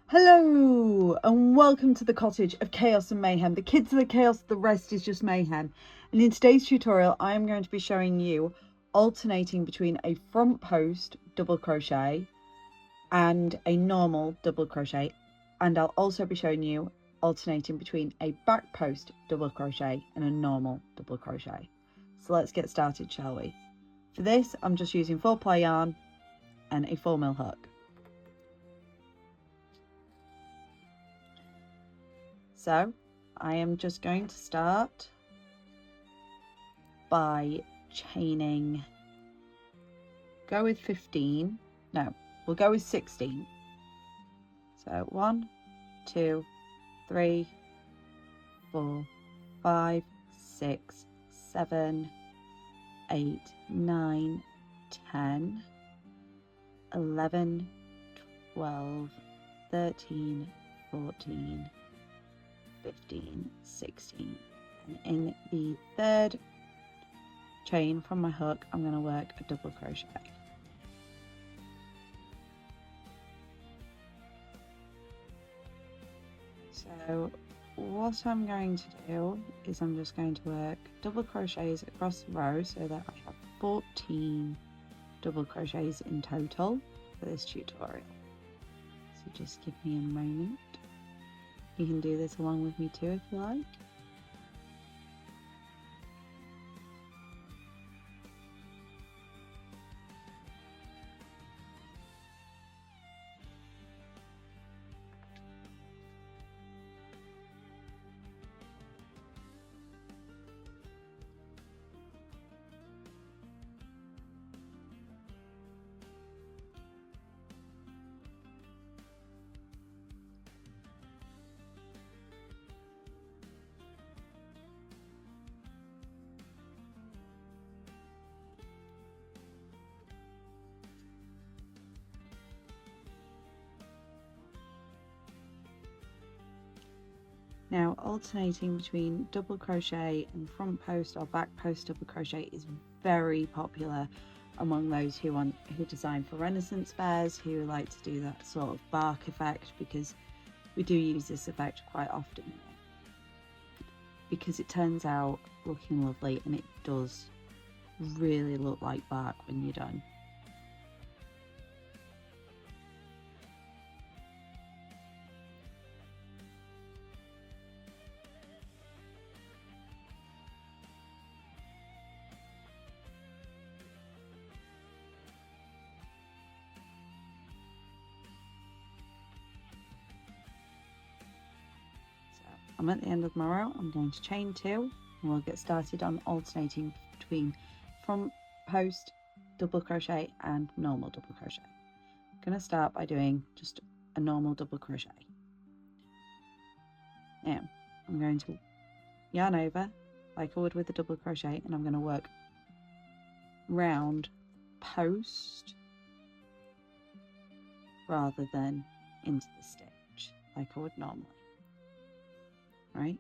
Hello and welcome to the cottage of chaos and mayhem. The kids are the chaos, the rest is just mayhem. And in today's tutorial I am going to be showing you alternating between a front post double crochet and a normal double crochet, and I'll also be showing you alternating between a back post double crochet and a normal double crochet. So let's get started, shall we? For this I'm just using 4-ply yarn and a 4mm hook. So I am just going to start by chaining, go with 15, no, we'll go with 16. So 1, 2, 3, 4, 5, 6, 7, 8, 9, 10, 11, 12, 13, 14, 15, 16, and in the third chain from my hook I'm going to work a double crochet. So what I'm going to do is I'm just going to work double crochets across the row so that I have 14 double crochets in total for this tutorial. So just give me a moment. You can do this along with me too if you like. Now alternating between double crochet and front post or back post double crochet is very popular among those who design for Renaissance fairs, who like to do that sort of bark effect, because we do use this effect quite often because it turns out looking lovely and it does really look like bark when you're done. I'm at the end of my row. I'm going to chain 2 and we'll get started on alternating between front post double crochet and normal double crochet. I'm going to start by doing just a normal double crochet. Now I'm going to yarn over like I would with a double crochet, and I'm going to work round post rather than into the stitch like I would normally. Right,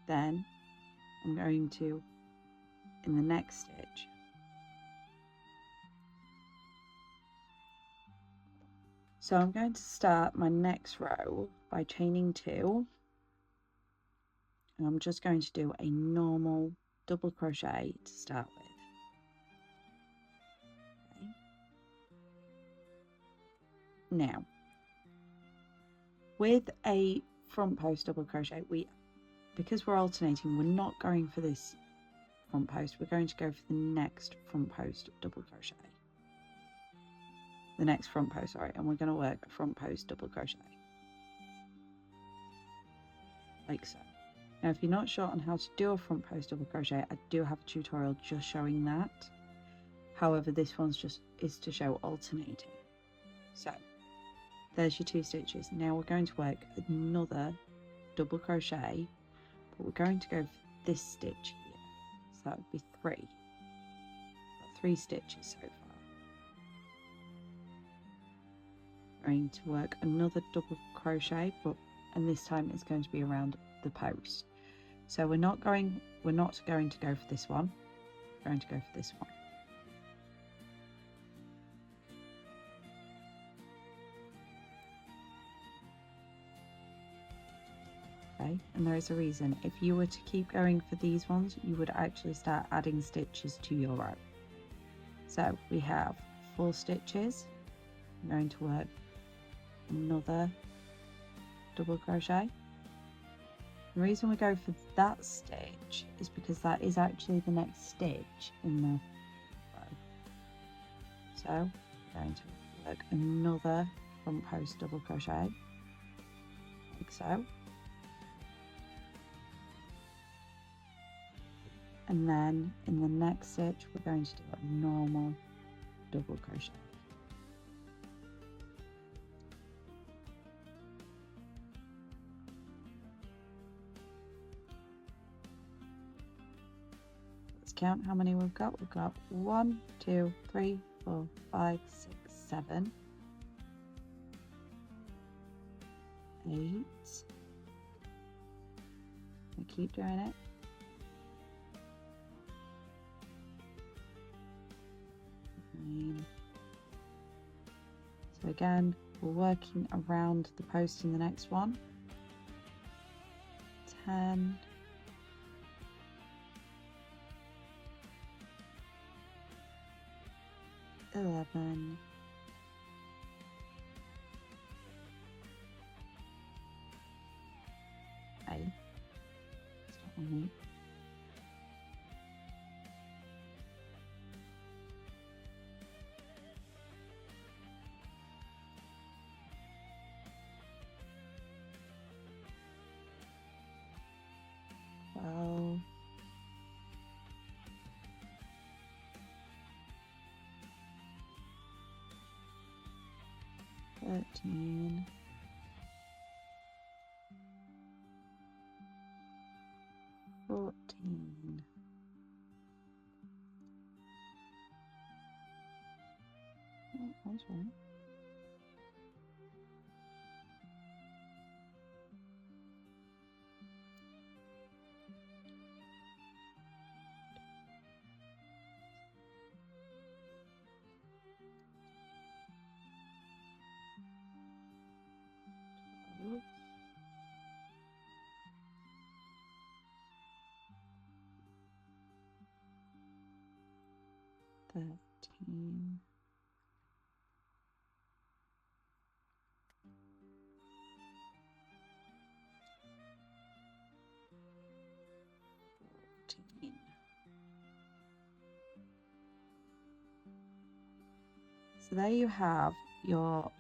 then I'm going to, in the next stitch, so I'm going to start my next row by chaining 2, and I'm just going to do a normal double crochet to start with. Okay. Now with a front post double crochet, because we're alternating, we're not going for this front post, we're going to go for the next front post double crochet, and we're going to work a front post double crochet like so. Now if you're not sure on how to do a front post double crochet, I do have a tutorial just showing that. However, this one's is to show alternating. So there's your 2 stitches. Now we're going to work another double crochet, but we're going to go for this stitch here, so that would be 3. Got 3 stitches so far. We're going to work another double crochet, and this time it's going to be around the post. So we're not going to go for this one, we're going to go for this one. crochet, and there is a reason. If you were to keep going for these ones, you would actually start adding stitches to your row. So we have 4 stitches. I'm going to work another double crochet. The reason we go for that stitch is because that is actually the next stitch in the row. So I'm going to work another front post double crochet, like so. And then in the next stitch we're going to do a normal double crochet. Let's count how many we've got. We've got 1, 2, 3, 4, 5, 6, 7, 8. We keep doing it. 9. So again, we're working around the post in the next one. 10. 11. 8. Stop on me. 12. 13. 14. Oh, that's right. 13. 14. So there you have your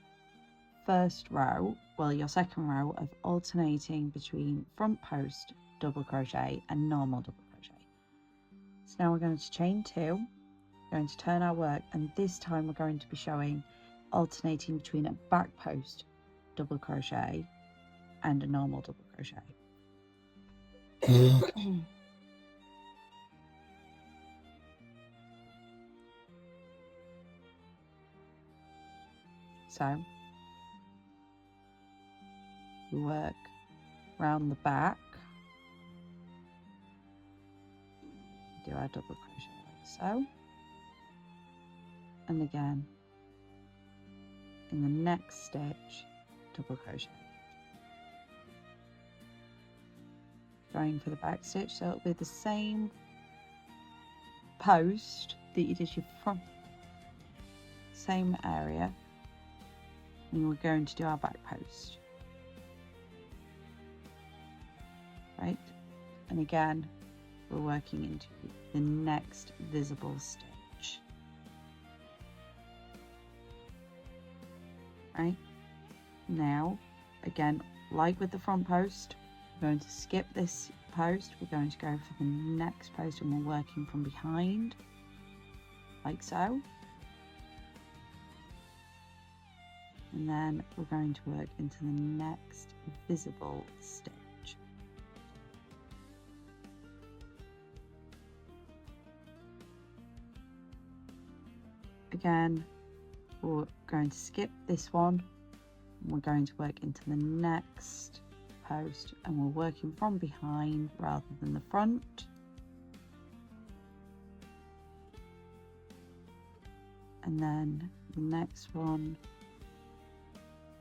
first row, well, your second row of alternating between front post double crochet and normal double crochet. So now we're going to chain 2, going to turn our work, and this time we're going to be showing alternating between a back post double crochet and a normal double crochet. So we work round the back, do our double crochet like so, and again in the next stitch double crochet, going for the back stitch, so it'll be the same post that you did your front, same area, and we're going to do our back post, right? And again we're working into the next visible stitch, right? Now again, like with the front post, we're going to skip this post, we're going to go for the next post, and we're working from behind like so, and then we're going to work into the next visible stitch. Again, we're going to skip this one, and we're going to work into the next post, and we're working from behind rather than the front. And then the next one,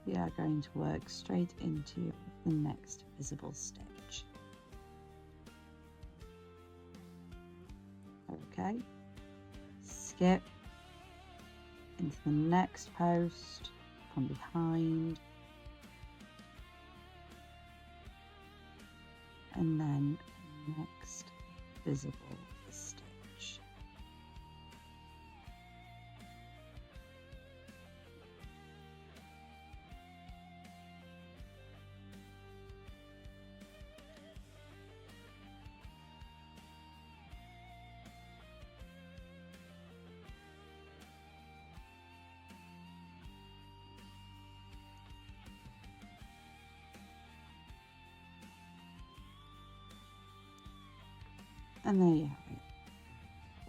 we are going to work straight into the next visible stitch. okay, skip into the next post from behind, and then next visible stitch. And there you have it.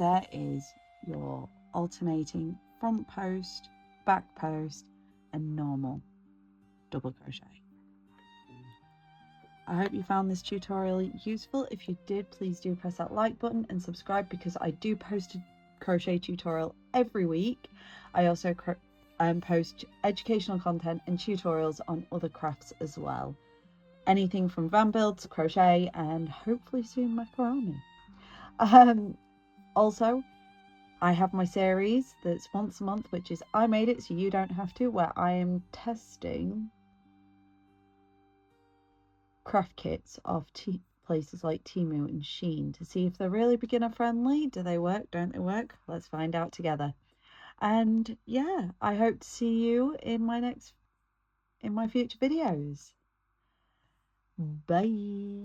There is your alternating front post, back post, and normal double crochet. I hope you found this tutorial useful. If you did, please do press that like button and subscribe, because I do post a crochet tutorial every week. I also post educational content and tutorials on other crafts as well. Anything from van builds, crochet, and hopefully soon macaroni. Also, I have my series that's once a month, which is I Made It So You Don't Have To, where I am testing craft kits off places like Temu and Shein to see if they're really beginner friendly. Do they work? Don't they work? Let's find out together. And yeah, I hope to see you in my future videos. Bye.